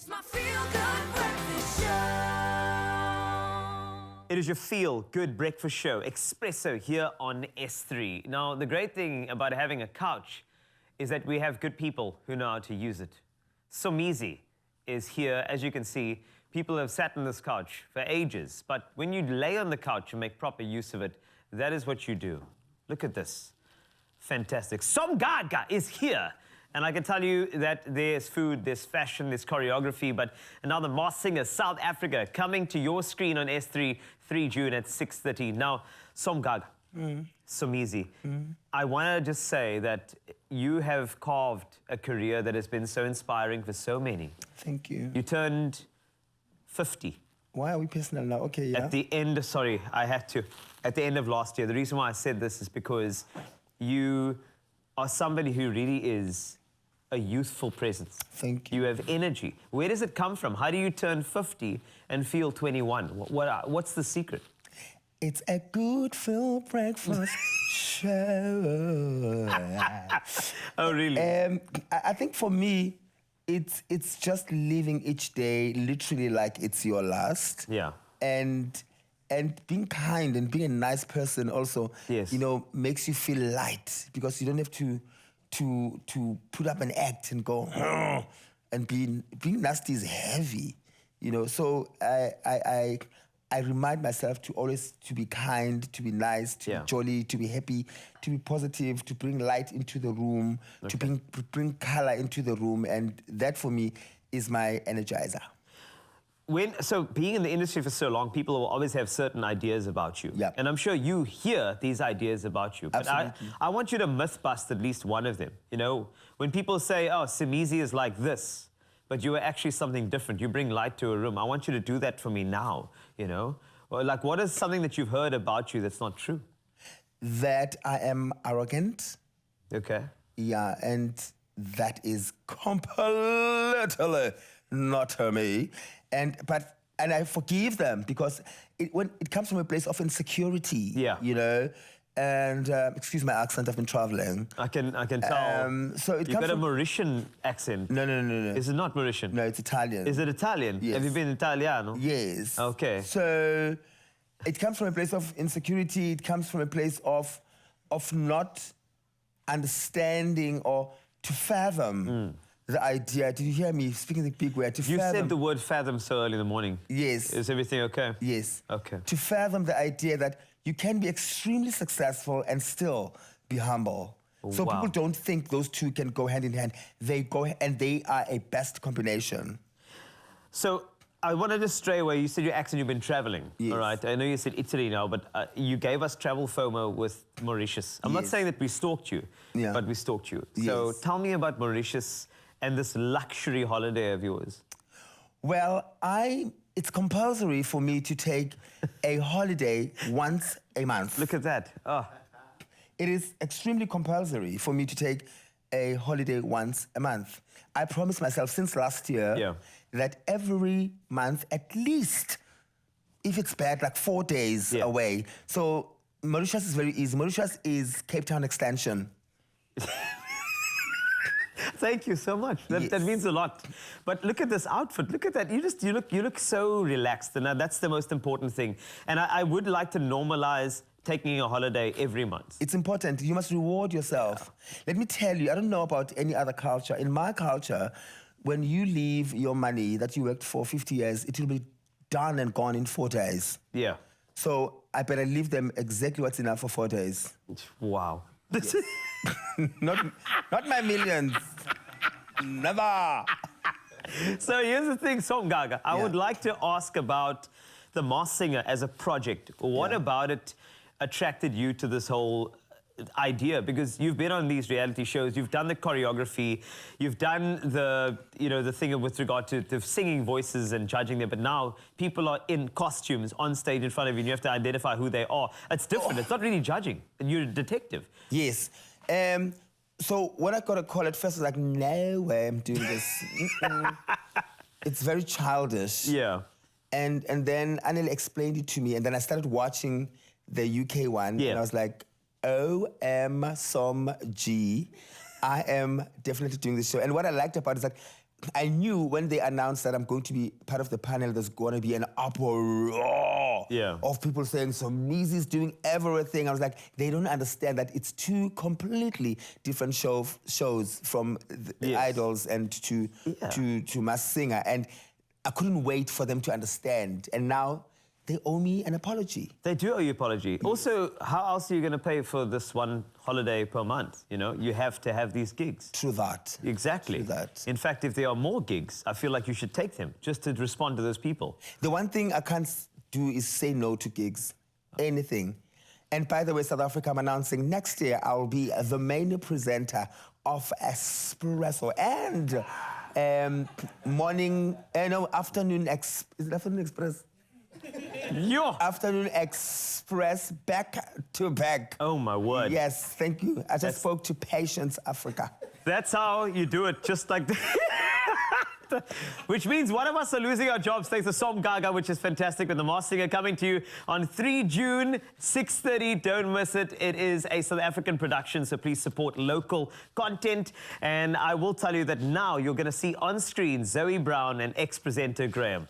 It's my feel-good breakfast show. It is your feel-good breakfast show, Expresso, here on S3. Now, the great thing about having a couch is that we have good people who know how to use it. Somizi is here. As you can see, people have sat on this couch for ages, but when you lay on the couch and make proper use of it, that is what you do. Look at this. Fantastic. Somgaga is here. And I can tell you that there's food, there's fashion, there's choreography, but another Masked Singer, South Africa, coming to your screen on S3, 3 June at 6:30. Now, Somgaga, Somizi, I want to just say that you have carved a career that has been so inspiring for so many. Thank you. You turned 50. Why are we personal now? Okay, yeah. At the end, sorry, I had to. At the end of last year, the reason why I said this is because you are somebody who really is a youthful presence. Thank you. You have energy. Where does it come from? How do you turn 50 and feel 21? What's the secret? It's a good full breakfast show. Oh, really? I think for me, it's just living each day literally like it's your last. Yeah. And being kind and being a nice person also, Yes. you know, makes you feel light because you don't have to put up an act and go and being nasty is heavy, you know. So I remind myself to always to be kind, to be nice, to be jolly, to be happy, to be positive, to bring light into the room, to bring color into the room, and that for me is my energizer. So being in the industry for so long, people will always have certain ideas about you. Yeah. And I'm sure you hear these ideas about you. But Absolutely. I want you to myth bust at least one of them. You know, when people say, oh, Somizi is like this, but you are actually something different. You bring light to a room. I want you to do that for me now, you know? Or like, what is something that you've heard about you that's not true? That I am arrogant. Okay. Yeah, and that is completely not me. And I forgive them because when it comes from a place of insecurity, you know. And excuse my accent, I've been traveling. I can tell. So it You've got a Mauritian accent. No. Is it not Mauritian? No, it's Italian. Is it Italian? Yes. Have you been Italiano? Yes. Okay. So it comes from a place of insecurity. It comes from a place of not understanding or to fathom the idea. Did you hear me speaking the big word? You said the word fathom so early in the morning. Yes. Is everything okay? Yes. Okay. To fathom the idea that you can be extremely successful and still be humble. So Wow. people don't think those two can go hand in hand. They go, and they are a best combination. So I want to just stray away. You said your accent, you've been traveling. Yes. All right. I know you said Italy now, but you gave us travel FOMO with Mauritius. I'm not Yes. saying that we stalked you, but we stalked you. So Yes. tell me about Mauritius and this luxury holiday of yours. Well, it's compulsory for me to take a holiday once a month. Look at that. Oh. It is extremely compulsory for me to take a holiday once a month. I promised myself since last year that every month, at least, if it's bad, like 4 days away. So Mauritius is very easy. Mauritius is Cape Town extension. Thank you so much. That means a lot. But look at this outfit. Look at that. You look so relaxed, and that's the most important thing. And I would like to normalize taking a holiday every month. It's important. You must reward yourself. Let me tell you, I don't know about any other culture. In my culture, when you leave your money that you worked for 50 years, it will be done and gone in 4 days. Yeah. So I better leave them exactly what's enough for 4 days. Wow. Yes. not my millions. Never. So here's the thing, Somgaga. I would like to ask about the Masked Singer as a project. What about it attracted you to this whole idea? Because you've been on these reality shows, you've done the choreography, you've done the, you know, the thing with regard to the singing voices and judging them, but now people are in costumes on stage in front of you and you have to identify who they are. It's different. It's not really judging. And you're a detective. Yes. So when I got a call at first, I was like, no way I'm doing this. It's very childish. Yeah. And then Anil explained it to me, and then I started watching the UK one, and I was like, OM Som G, I am definitely doing this show. And what I liked about it is that I knew when they announced that I'm going to be part of the panel, there's going to be an uproar of people saying, Somizi's doing everything. I was like, they don't understand that it's two completely different shows from the Idols and to Masked Singer. And I couldn't wait for them to understand. And now they owe me an apology. They do owe you an apology. Yes. Also, how else are you going to pay for this one holiday per month? You know, you have to have these gigs. True that. Exactly. True that. In fact, if there are more gigs, I feel like you should take them just to respond to those people. The one thing I can't do is say no to gigs. Anything. And by the way, South Africa, I'm announcing next year I will be the main presenter of Expresso and afternoon Express? Afternoon Express back to back. Oh, my word. Yes, thank you. I just spoke to Patience Africa. That's how you do it, just like that. Which means one of us are losing our jobs thanks to Som Gaga, which is fantastic, with the Masked Singer coming to you on 3 June, 6:30. Don't miss it. It is a South African production, so please support local content. And I will tell you that now you're going to see on screen Zoe Brown and ex-presenter Graham.